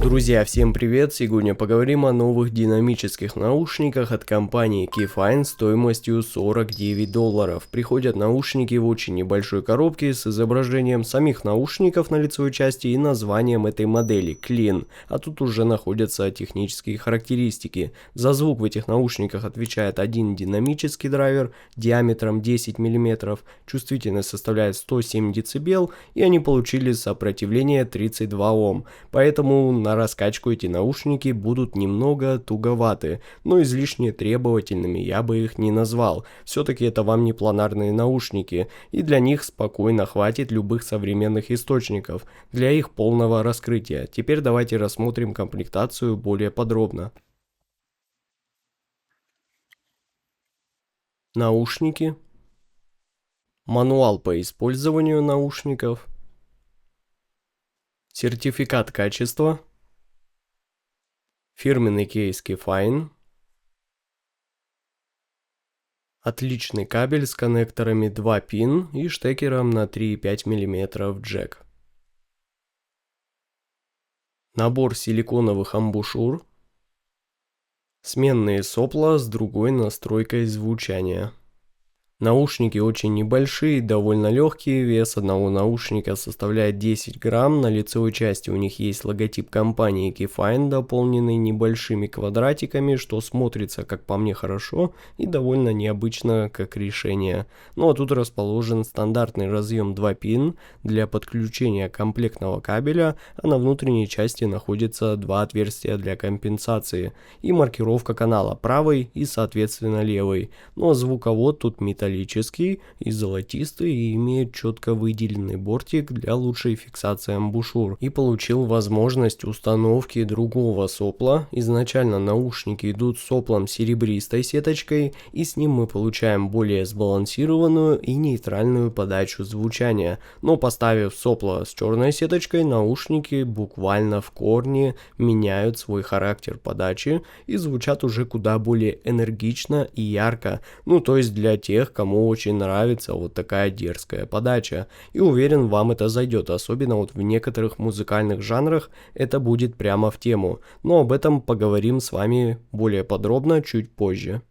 Друзья, всем привет! Сегодня поговорим о новых динамических наушниках от компании Keyfine стоимостью $49. Приходят наушники в очень небольшой коробке с изображением самих наушников на лицевой части и названием этой модели Clean, а тут уже находятся технические характеристики. За звук в этих наушниках отвечает один динамический драйвер диаметром 10 мм, чувствительность составляет 107 дБ и они получили сопротивление 32 Ом, поэтому на раскачку эти наушники будут немного туговаты, но излишне требовательными я бы их не назвал. Все-таки это вам не планарные наушники, и для них спокойно хватит любых современных источников для их полного раскрытия. Теперь давайте рассмотрим комплектацию более подробно. Наушники. Мануал по использованию наушников. Сертификат качества. Фирменный кейс Keyfine. Отличный кабель с коннекторами 2 пин и штекером на 3,5 мм джек. Набор силиконовых амбушюр. Сменные сопла с другой настройкой звучания. Наушники очень небольшие, довольно легкие, вес одного наушника составляет 10 грамм, на лицевой части у них есть логотип компании Keyfine, дополненный небольшими квадратиками, что смотрится, как по мне, хорошо и довольно необычно как решение. Ну а тут расположен стандартный разъем 2 пин для подключения комплектного кабеля, а на внутренней части находится два отверстия для компенсации и маркировка канала правый и соответственно левый. Ну а звуковод тут металлический и золотистый и имеет четко выделенный бортик для лучшей фиксации амбушюр. И получил возможность установки другого сопла. Изначально наушники идут с соплом серебристой сеточкой, и с ним мы получаем более сбалансированную и нейтральную подачу звучания. Но поставив сопло с черной сеточкой, наушники буквально в корне меняют свой характер подачи и звучат уже куда более энергично и ярко. Ну то есть для тех, кому очень нравится вот такая дерзкая подача. И уверен, вам это зайдет, особенно вот в некоторых музыкальных жанрах это будет прямо в тему. Но об этом поговорим с вами более подробно чуть позже.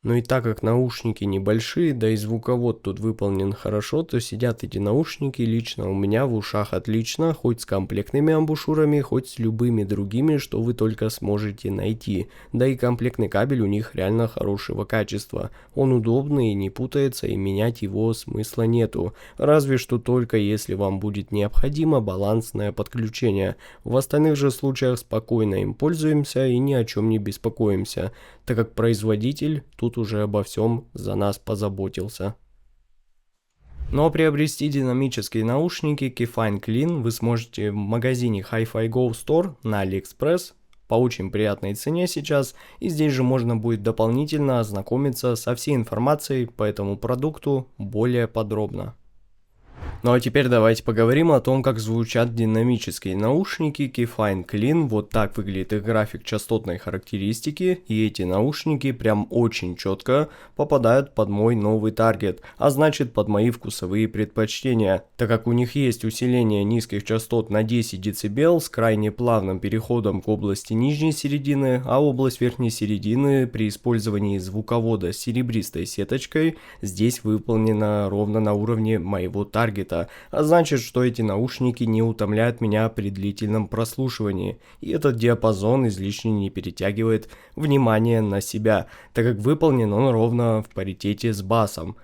Ну и так как наушники небольшие, да и звуковод тут выполнен хорошо, то сидят эти наушники лично у меня в ушах отлично, хоть с комплектными амбушюрами, хоть с любыми другими, что вы только сможете найти. Да и комплектный кабель у них реально хорошего качества. Он удобный и не путается, и менять его смысла нету. Разве что только если вам будет необходимо балансное подключение. В остальных же случаях спокойно им пользуемся и ни о чем не беспокоимся, так как производитель тут уже обо всем за нас позаботился. Но приобрести динамические наушники Keyfine Clean вы сможете в магазине Hi-Fi Go Store на AliExpress по очень приятной цене сейчас, и здесь же можно будет дополнительно ознакомиться со всей информацией по этому продукту более подробно. Ну а теперь давайте поговорим о том, как звучат динамические наушники Keyfine Clean. Вот так выглядит их график частотной характеристики, и эти наушники прям очень четко попадают под мой новый таргет, а значит под мои вкусовые предпочтения, так как у них есть усиление низких частот на 10 дБ с крайне плавным переходом к области нижней середины, а область верхней середины при использовании звуковода с серебристой сеточкой здесь выполнена ровно на уровне моего таргета. А значит, что эти наушники не утомляют меня при длительном прослушивании, и этот диапазон излишне не перетягивает внимание на себя, так как выполнен он ровно в паритете с басом.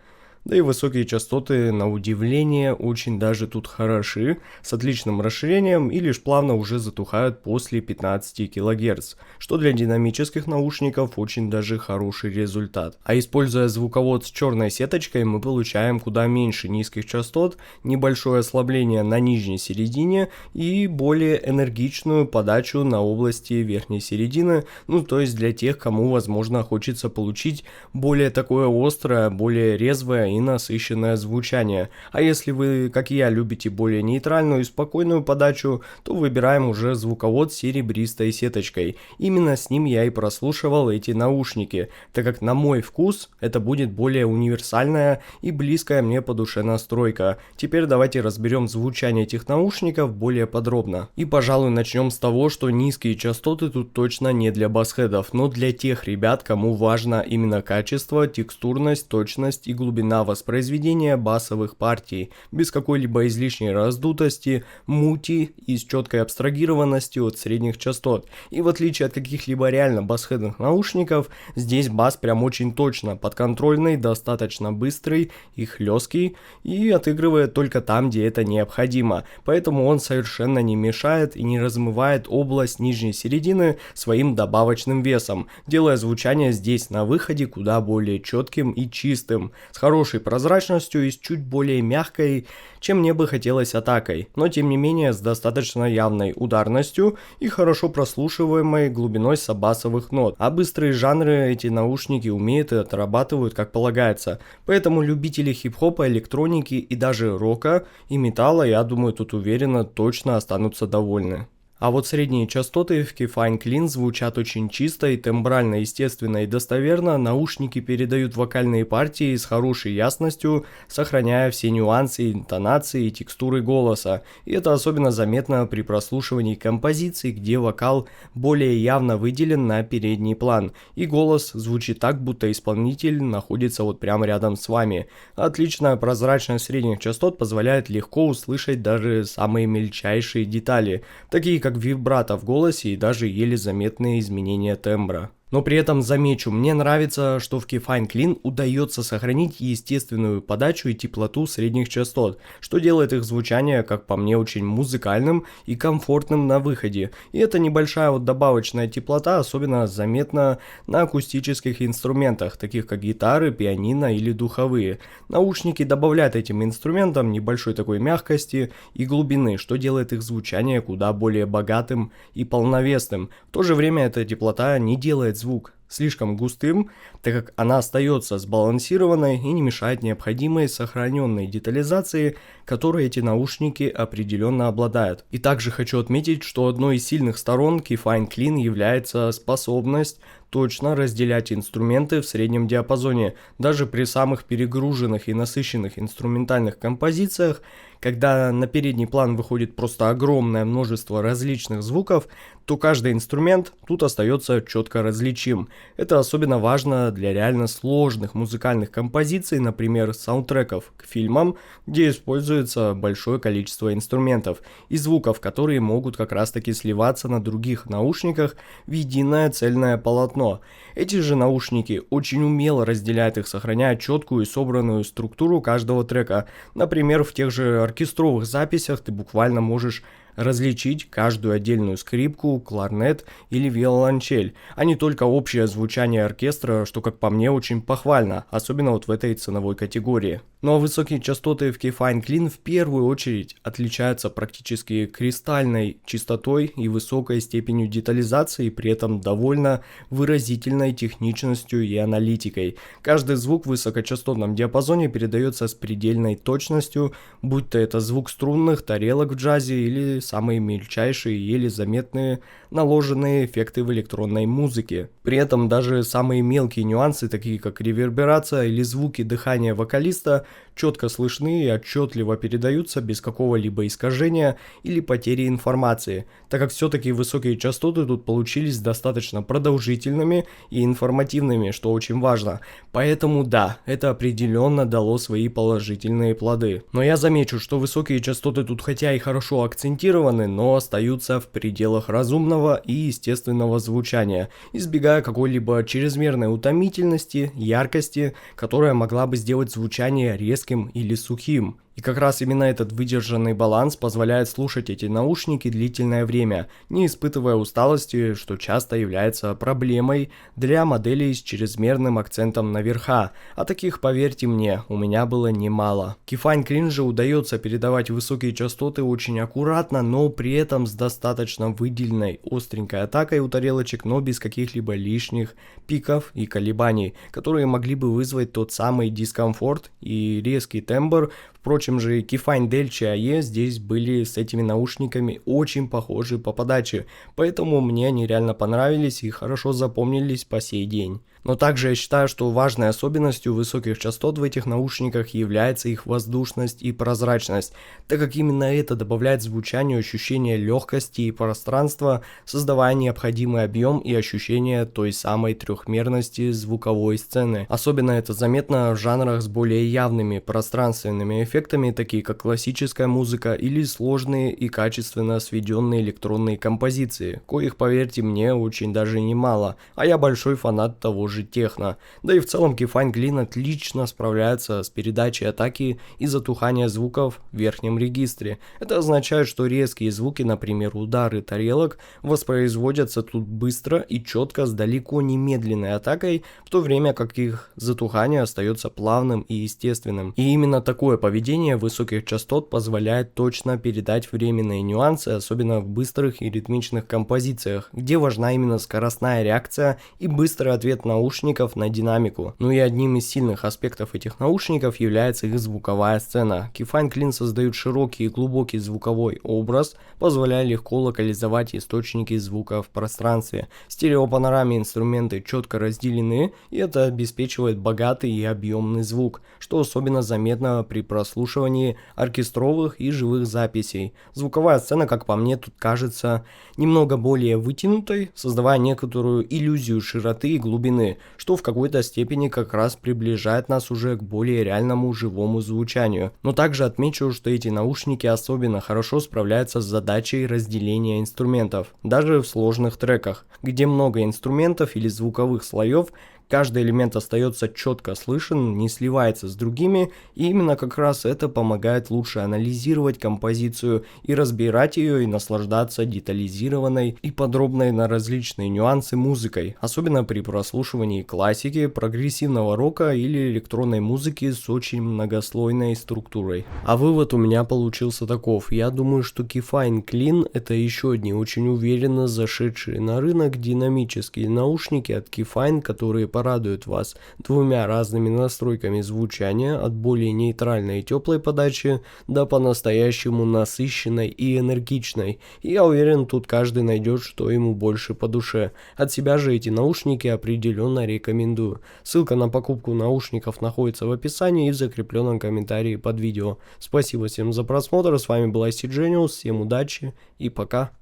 Да и высокие частоты, на удивление, очень даже тут хороши, с отличным расширением и лишь плавно уже затухают после 15 кГц, что для динамических наушников очень даже хороший результат. А используя звуковод с черной сеточкой, мы получаем куда меньше низких частот, небольшое ослабление на нижней середине и более энергичную подачу на области верхней середины, ну то есть для тех, кому возможно хочется получить более такое острое, более резвое и насыщенное звучание. А если вы, как и я, любите более нейтральную и спокойную подачу, то выбираем уже звуковод с серебристой сеточкой. Именно с ним я и прослушивал эти наушники, так как на мой вкус это будет более универсальная и близкая мне по душе настройка. Теперь давайте разберем звучание этих наушников более подробно. И пожалуй начнем с того, что низкие частоты тут точно не для басхедов, но для тех ребят, кому важно именно качество, текстурность, точность и глубина воспроизведения басовых партий, без какой-либо излишней раздутости, мути и с четкой абстрагированностью от средних частот. И в отличие от каких-либо реально басхедных наушников, здесь бас прям очень точно подконтрольный, достаточно быстрый и хлесткий, и отыгрывает только там, где это необходимо. Поэтому он совершенно не мешает и не размывает область нижней середины своим добавочным весом, делая звучание здесь на выходе куда более четким и чистым, с хорошей прозрачностью и с чуть более мягкой, чем мне бы хотелось атакой, но тем не менее с достаточно явной ударностью и хорошо прослушиваемой глубиной сабасовых нот. А быстрые жанры эти наушники умеют и отрабатывают как полагается, поэтому любители хип-хопа, электроники и даже рока и металла, я думаю, тут уверенно точно останутся довольны. А вот средние частоты в Keyfine Clean звучат очень чисто и тембрально, естественно и достоверно. Наушники передают вокальные партии с хорошей ясностью, сохраняя все нюансы, интонации и текстуры голоса. И это особенно заметно при прослушивании композиций, где вокал более явно выделен на передний план. И голос звучит так, будто исполнитель находится вот прямо рядом с вами. Отличная прозрачность средних частот позволяет легко услышать даже самые мельчайшие детали, такие как вибрато в голосе и даже еле заметные изменения тембра. Но при этом замечу, мне нравится, что в Keyfine Clean удается сохранить естественную подачу и теплоту средних частот, что делает их звучание, как по мне, очень музыкальным и комфортным на выходе. И эта небольшая вот добавочная теплота особенно заметна на акустических инструментах, таких как гитары, пианино или духовые. Наушники добавляют этим инструментам небольшой такой мягкости и глубины, что делает их звучание куда более богатым и полновесным. В то же время эта теплота не делает звук слишком густым, так как она остается сбалансированной и не мешает необходимой сохраненной детализации, которой эти наушники определенно обладают. И также хочу отметить, что одной из сильных сторон Keyfine Clean является способность точно разделять инструменты в среднем диапазоне, даже при самых перегруженных и насыщенных инструментальных композициях, когда на передний план выходит просто огромное множество различных звуков, то каждый инструмент тут остается четко различим. Это особенно важно для реально сложных музыкальных композиций, например, саундтреков к фильмам, где используется большое количество инструментов и звуков, которые могут как раз таки сливаться на других наушниках в единое цельное полотно. Эти же наушники очень умело разделяют их, сохраняя четкую и собранную структуру каждого трека. Например, в тех же оркестровых записях ты буквально можешь различить каждую отдельную скрипку, кларнет или виолончель, а не только общее звучание оркестра, что, как по мне, очень похвально, особенно вот в этой ценовой категории. Ну а высокие частоты в Keyfine Clean в первую очередь отличаются практически кристальной чистотой и высокой степенью детализации, при этом довольно выразительной техничностью и аналитикой. Каждый звук в высокочастотном диапазоне передается с предельной точностью, будь то это звук струнных тарелок в джазе или самые мельчайшие, еле заметные наложенные эффекты в электронной музыке. При этом даже самые мелкие нюансы, такие как реверберация или звуки дыхания вокалиста, четко слышны и отчетливо передаются без какого-либо искажения или потери информации, так как все-таки высокие частоты тут получились достаточно продолжительными и информативными, что очень важно. Поэтому да, это определенно дало свои положительные плоды. Но я замечу, что высокие частоты тут хотя и хорошо акцентированы, но остаются в пределах разумного и естественного звучания, избегая какой-либо чрезмерной утомительности, яркости, которая могла бы сделать звучание резким или сухим. И И как раз именно этот выдержанный баланс позволяет слушать эти наушники длительное время, не испытывая усталости, что часто является проблемой для моделей с чрезмерным акцентом на верха, а таких, поверьте мне, у меня было немало. Keyfine Clean же удается передавать высокие частоты очень аккуратно, но при этом с достаточно выделенной остренькой атакой у тарелочек, но без каких-либо лишних пиков и колебаний, которые могли бы вызвать тот самый дискомфорт и резкий тембр. Впрочем же, Keyfine Delci AE здесь были с этими наушниками очень похожи по подаче, поэтому мне они реально понравились и хорошо запомнились по сей день. Но также я считаю, что важной особенностью высоких частот в этих наушниках является их воздушность и прозрачность, так как именно это добавляет звучанию ощущение легкости и пространства, создавая необходимый объем и ощущение той самой трехмерности звуковой сцены. Особенно это заметно в жанрах с более явными пространственными эффектами, такие как классическая музыка или сложные и качественно сведенные электронные композиции, коих, поверьте мне, очень даже немало, а я большой фанат того же техно. Да и в целом Keyfine Clean отлично справляется с передачей атаки и затухания звуков в верхнем регистре. Это означает, что резкие звуки, например, удары тарелок, воспроизводятся тут быстро и четко с далеко не медленной атакой, в то время как их затухание остается плавным и естественным. И именно такое поведение высоких частот позволяет точно передать временные нюансы, особенно в быстрых и ритмичных композициях, где важна именно скоростная реакция и быстрый ответ наушников на динамику. Ну и одним из сильных аспектов этих наушников является их звуковая сцена. Keyfine Clean создают широкий и глубокий звуковой образ, позволяя легко локализовать источники звука в пространстве. В стереопанораме инструменты четко разделены, и это обеспечивает богатый и объемный звук, что особенно заметно при прослушивании оркестровых и живых записей. Звуковая сцена, как по мне, тут кажется немного более вытянутой, создавая некоторую иллюзию широты и глубины, что в какой-то степени как раз приближает нас уже к более реальному живому звучанию. Но также отмечу, что эти наушники особенно хорошо справляются с задачей разделения инструментов, даже в сложных треках, где много инструментов или звуковых слоев. Каждый элемент остается четко слышен, не сливается с другими, и именно как раз это помогает лучше анализировать композицию и разбирать ее и наслаждаться детализированной и подробной на различные нюансы музыкой, особенно при прослушивании классики, прогрессивного рока или электронной музыки с очень многослойной структурой. А вывод у меня получился таков: я думаю, что Keyfine Clean это еще одни очень уверенно зашедшие на рынок динамические наушники от Keyfine, которые порадует вас двумя разными настройками звучания, от более нейтральной и теплой подачи до по-настоящему насыщенной и энергичной. И я уверен, тут каждый найдет, что ему больше по душе. От себя же эти наушники определенно рекомендую. Ссылка на покупку наушников находится в описании и в закрепленном комментарии под видео. Спасибо всем за просмотр, с вами был IC Genius, всем удачи и пока.